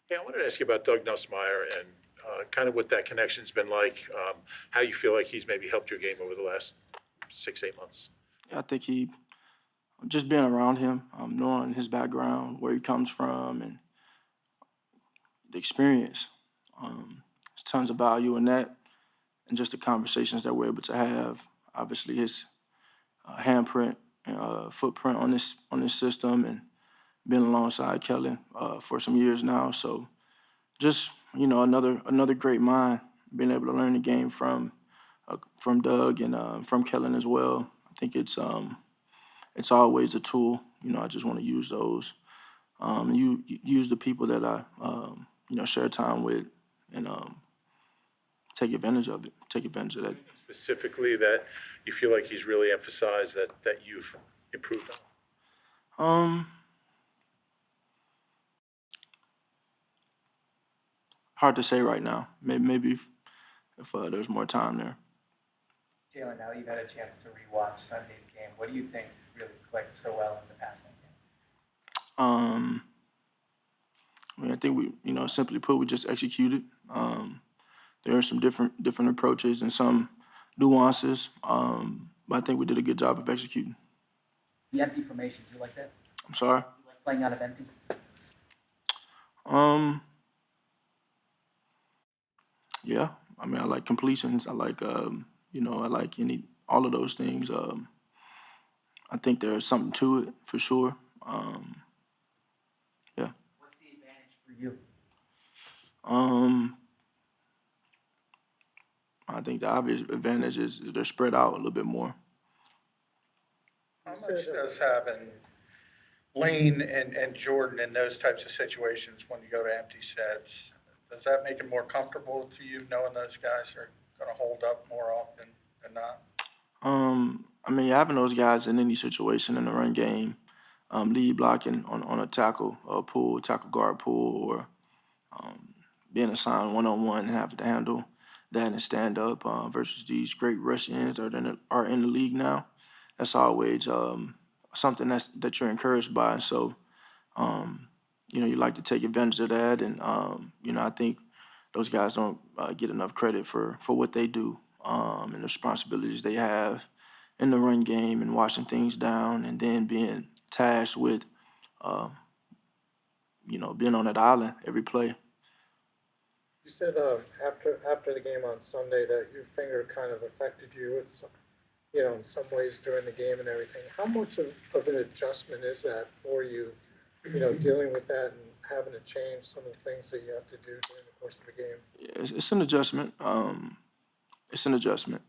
Hey, I wanted to ask you about Doug Nussmeier and kind of what that connection's been like, how you feel like he's maybe helped your game over the last 6, 8 months. I think he just being around him, knowing his background, where he comes from, and the experience. There's tons of value in that, and just the conversations that we're able to have. Obviously, his handprint, footprint on this system, and been alongside Kellen for some years now. So just another great mind, being able to learn the game from Doug and from Kellen as well. I think it's always a tool. I just want to use those. You use the people that I share time with, and take advantage of it. Take advantage of that. Specifically, that you feel like he's really emphasized that you've improved on? Um, Hard to say right now. Maybe if there's more time there. Jalen, now you've had a chance to rewatch Sunday's game. What do you think really clicked so well in the passing game? I think simply put, we just executed. There are some different approaches and some nuances, but I think we did a good job of executing. The empty formations, you like that? I'm sorry. You like playing out of empty? Yeah. I like completions. I like I like all of those things. I think there's something to it for sure. Yeah. What's the advantage for you? I think the obvious advantage is they're spread out a little bit more. How much does having Lane and Jordan in those types of situations when you go to empty sets, does that make it more comfortable to you knowing those guys are going to hold up more often than not? Having those guys in any situation in the run game, lead blocking on a tackle pull, tackle guard pull, or being assigned one-on-one and having to handle that and stand up versus these great rush ends that are in the league now. That's always something that you're encouraged by. And so, you like to take advantage of that. And, I think those guys don't get enough credit for what they do and the responsibilities they have in the run game and washing things down, and then being tasked with, being on that island every play. You said after the game on Sunday that your finger kind of affected you. It's in some ways during the game and everything. How much of an adjustment is that for you? Dealing with that and having to change some of the things that you have to do during the course of the game. Yeah, it's an adjustment. It's an adjustment.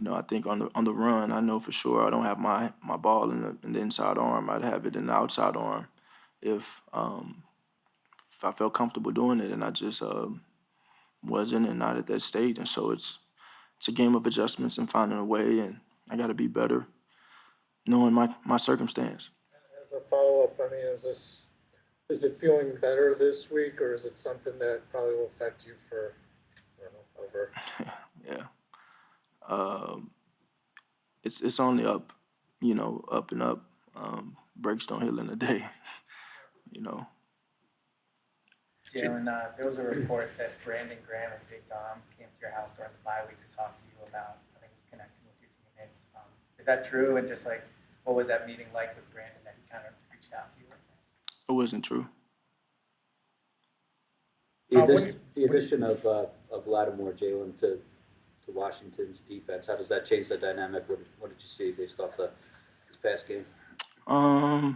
I think on the run, I know for sure I don't have my ball in the inside arm. I'd have it in the outside arm if I felt comfortable doing it, and I just wasn't and not at that state. And so it's a game of adjustments and finding a way, and I got to be better knowing my circumstance. As a follow-up, is it feeling better this week, or is it something that probably will affect you for, I don't know, over? Yeah. It's only up, up and up. Breaks don't heal in a day, Jalen, there was a report that Brandon Graham and Big Dom came to your house during the bye week to talk to you about, I think it was connecting with your teammates. Is that true? And just what was that meeting like with Brandon that he kind of reached out to you like that? It wasn't true. The addition of Lattimore, Jalen, to Washington's defense, how does that change the dynamic? What did you see based off this past game? I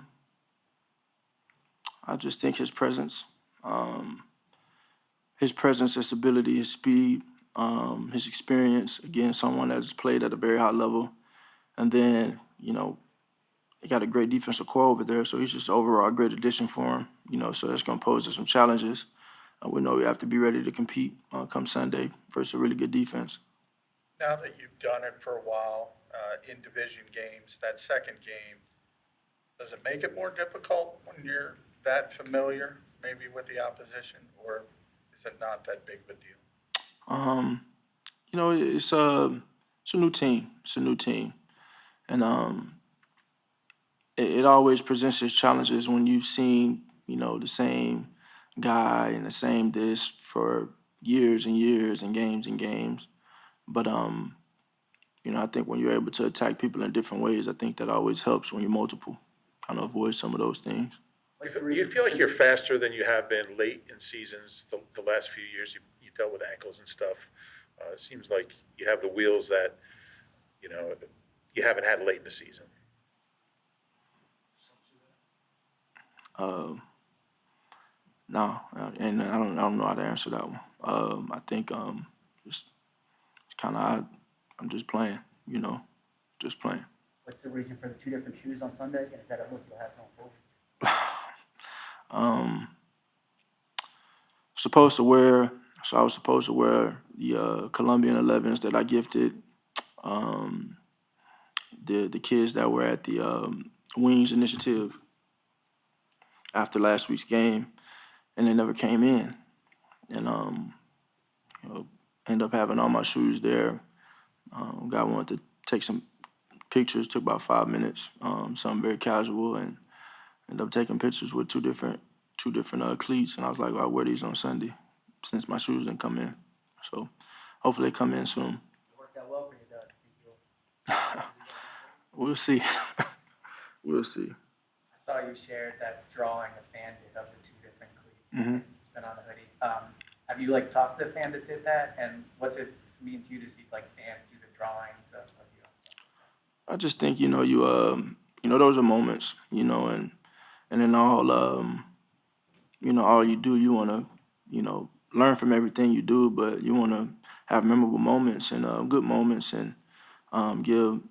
just think his presence, his ability, his speed, his experience. Again, someone that has played at a very high level, and then they got a great defensive core over there. So he's just overall a great addition for him. So that's going to pose us some challenges. We know we have to be ready to compete come Sunday versus a really good defense. Now that you've done it for a while in division games, that second game, does it make it more difficult when you're that familiar maybe with the opposition, or is it not that big of a deal? It's a new team. It's a new team, and it always presents its challenges when you've seen the same guy and the same this for years and years and games. But I think when you're able to attack people in different ways, I think that always helps when you're multiple. Kind of avoid some of those things. You feel like you're faster than you have been late in seasons. The last few years, you dealt with ankles and stuff. It seems like you have the wheels that, you haven't had late in the season. No, and I don't know how to answer that one. I think just it's kind of I'm just playing, just playing. What's the reason for the two different shoes on Sunday? And is that a look you'll have going forward? I was supposed to wear the Colombian 11s that I gifted the kids that were at the Wings Initiative after last week's game, and they never came in. And end up having all my shoes there. Guy wanted to take some pictures, took about 5 minutes, something very casual, and ended up taking pictures with two different cleats. And I was like, I'll wear these on Sunday since my shoes didn't come in. So hopefully they come in soon. It worked out well for you, Doug. We'll see. We'll see. I saw you shared that drawing the fan did of the two different cleats. Mm-hmm. It's been on the hoodie. Have you talked to the fan that did that? And what's it mean to you to see fans do the drawings of you? I just think those are moments, and then all all you do, you want to learn from everything you do, but you want to have memorable moments and good moments and give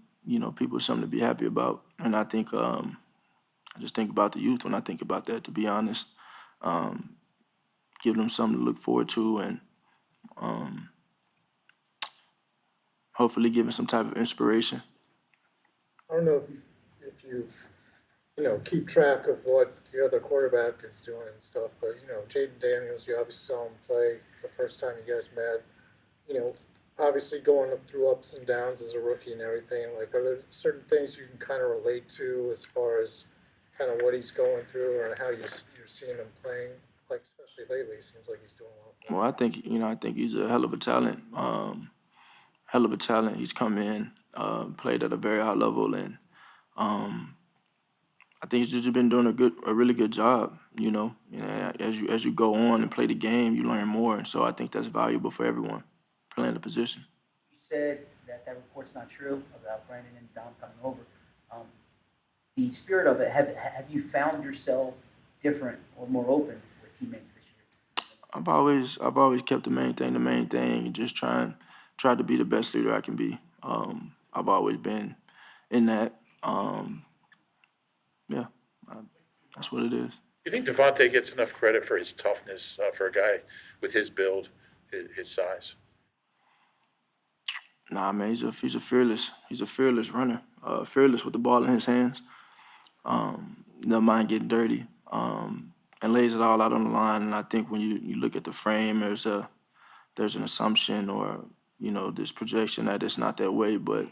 people something to be happy about. And I think I just think about the youth when I think about that, to be honest. Give them something to look forward to, and hopefully giving some type of inspiration. I don't know if you keep track of what the other quarterback is doing and stuff, but, Jaden Daniels, you obviously saw him play the first time you guys met. Obviously going up through ups and downs as a rookie and everything. Are there certain things you can kind of relate to as far as kind of what he's going through or how you're seeing him playing? Especially lately, it seems like he's doing well. Well, I think he's a hell of a talent. He's come in, played at a very high level, and I think he's just been doing a really good job. As you go on and play the game, you learn more, and so I think that's valuable for everyone playing the position. You said that report's not true about Brandon and Dom coming over. The spirit of it, have you found yourself different or more open with teammates this year? I've always kept the main thing, and just tried to be the best leader I can be. I've always been in that. That's what it is. Do you think Devonta gets enough credit for his toughness for a guy with his build, his size? Nah, man, he's a fearless runner, fearless with the ball in his hands. Doesn't mind getting dirty, and lays it all out on the line. And I think when you look at the frame, there's an assumption or this projection that it's not that way, but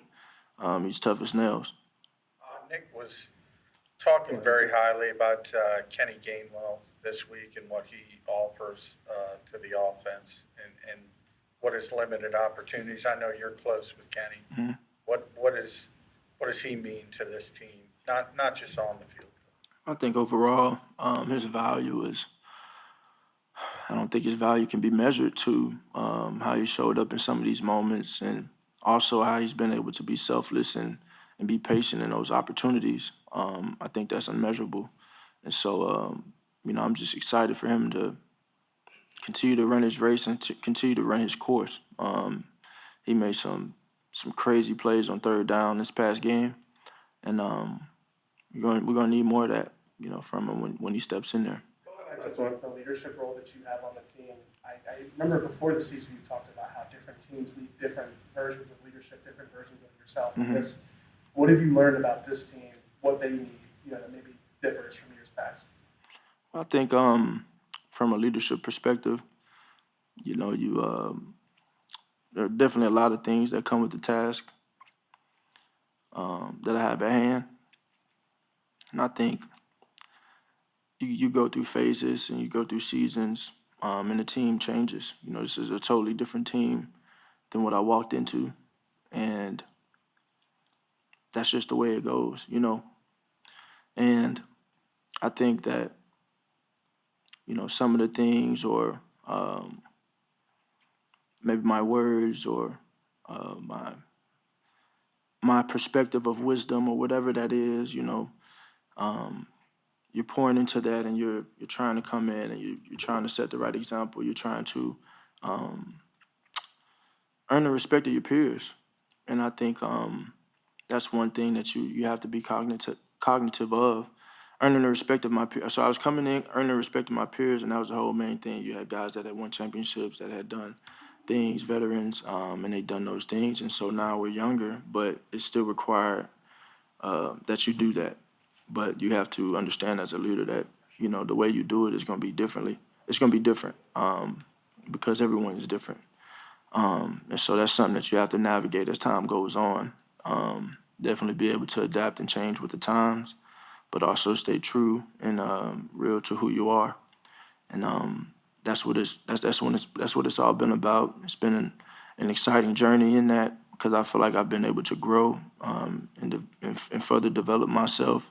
he's tough as nails. Nick was talking very highly about Kenny Gainwell this week and what he offers to the offense and what his limited opportunities. I know you're close with Kenny. Mm-hmm. What does he mean to this team? Not just on the field. I think overall, his value is. I don't think his value can be measured to how he showed up in some of these moments, and also how he's been able to be selfless and be patient in those opportunities. I think that's unmeasurable, and so I'm just excited for him to continue to run his race and to continue to run his course. He made some crazy plays on third down this past game, and we're gonna need more of that, from him when he steps in there. That's the leadership role that you have on the team. I remember before the season you talked about how different teams need different versions of leadership, different versions of yourself. Mm-hmm. What have you learned about this team? What they need, that maybe differs from years past? I think from a leadership perspective, there are definitely a lot of things that come with the task that I have at hand, and I think you go through phases and you go through seasons, and the team changes. You know, this is a totally different team than what I walked into, and that's just the way it goes, you know. And I think that, you know, some of the things or maybe my words or my perspective of wisdom or whatever that is, you know, you're pouring into that and you're trying to come in and you're trying to set the right example. You're trying to earn the respect of your peers. And I think that's one thing that you have to be cognitive of, earning the respect of my peers. So I was coming in, earning the respect of my peers, and that was the whole main thing. You had guys that had won championships, that had done things, veterans, and they done those things. And so now we're younger, but it's still required that you do that. But you have to understand as a leader that, you know, the way you do it is going to be differently. It's going to be different because everyone is different. And so that's something that you have to navigate as time goes on. Definitely be able to adapt and change with the times, but also stay true and real to who you are. And that's what it's all been about. It's been an exciting journey in that because I feel like I've been able to grow and further develop myself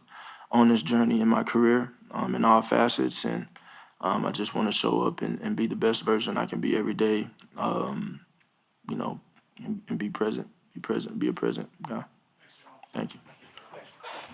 on this journey in my career in all facets. And I just want to show up and be the best version I can be every day. You know, and be present, be a present guy. Thank you.